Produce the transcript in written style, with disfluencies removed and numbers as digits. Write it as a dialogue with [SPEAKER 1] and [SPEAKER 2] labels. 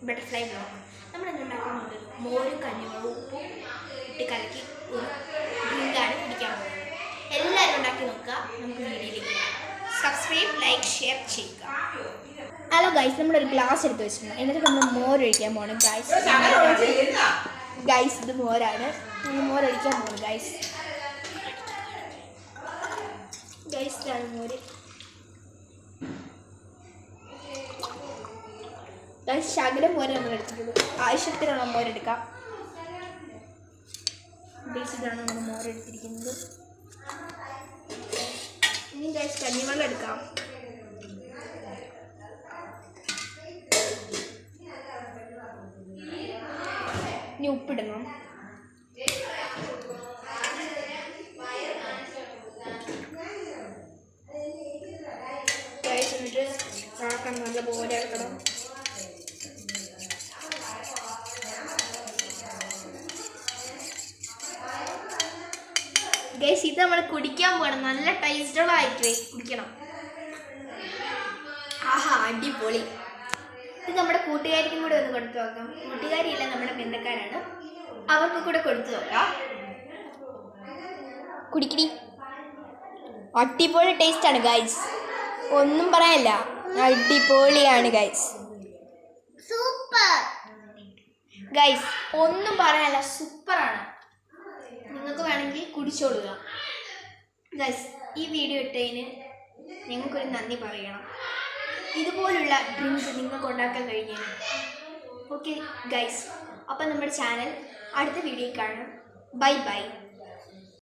[SPEAKER 1] Butterfly blog. നമ്മൾ എന്തുണ്ടാക്കുന്നുണ്ട്? മോരും കഞ്ഞിവെള്ളവും ഉപ്പും ഇട്ട് കലക്കി ഒരു ഡ്രിങ്കാണ് കുടിക്കാൻ പോകുന്നത്. എല്ലാവരും ഉണ്ടാക്കി നോക്കുക. നമുക്ക് വീഡിയോയിലേക്ക് സബ്സ്ക്രൈബ്, ലൈക്ക്, ഷെയർ ചെയ്യുക. ഹലോ ഗൈസ്, നമ്മളൊരു ഗ്ലാസ് എടുത്ത് വെച്ചിട്ടുണ്ട്. എന്നിട്ട് നമ്മൾ മോരൊഴിക്കാൻ പോകണം ഗൈസ്. ഗൈസ് ഇത് മോരാണ്. നമ്മൾ മോരൊഴിക്കാൻ പോകണം ഗൈസ്. ഗൈസ് ഇതാണ് മോര്. ഗൈസ് ശകലം മോര് നമ്മൾ എടുത്തിട്ടുള്ളൂ. ആവശ്യത്തിനുള്ള മോരെടുക്കാം. ഗൈസ് ഇതാണ് നമ്മൾ മോരെടുത്തിരിക്കുന്നത്. ഇനി ഗൈസ് കഞ്ഞിവെള്ളം എടുക്കാം. ഇനി ഉപ്പിടണം. ഗൈസ് എന്നിട്ട് ആക്കണം, നല്ലപോലെ ആക്കണം. ഗൈസ് ഇത് നമ്മൾ കുടിക്കാൻ പോകണം. നല്ല ടേസ്റ്റുള്ള ആയിട്ട് കുടിക്കണം. ആഹാ അടിപൊളി. ഇത് നമ്മുടെ കൂട്ടുകാരിക്കും കൂടെ ഒന്ന് കൊടുത്തു നോക്കാം. കൂട്ടുകാരിയല്ല, നമ്മുടെ ബന്ധക്കാരാണ്. അവർക്ക് കൂടെ കൊടുത്തു നോക്കാം. കുടിക്കടി. അടിപൊളി ടേസ്റ്റാണ് ഗൈസ്, ഒന്നും പറയാനില്ല. അടിപൊളിയാണ് ഗൈസ്, സൂപ്പർ ഗൈസ്, ഒന്നും പറയാനില്ല, സൂപ്പറാണ്. നിങ്ങൾക്ക് വേണമെങ്കിൽ കുടിച്ചോളുക ഗൈസ്. ഈ വീഡിയോ ഇട്ടതിന് ഞങ്ങൾക്കൊരു നന്ദി പറയണം. ഇതുപോലുള്ള ഡ്രിങ്ക് നിങ്ങൾക്ക് ഉണ്ടാക്കാൻ കഴിഞ്ഞാൽ ഓക്കെ ഗൈസ്. അപ്പം നമ്മുടെ ചാനൽ അടുത്ത വീഡിയോയിൽ കാണാം. Bye bye.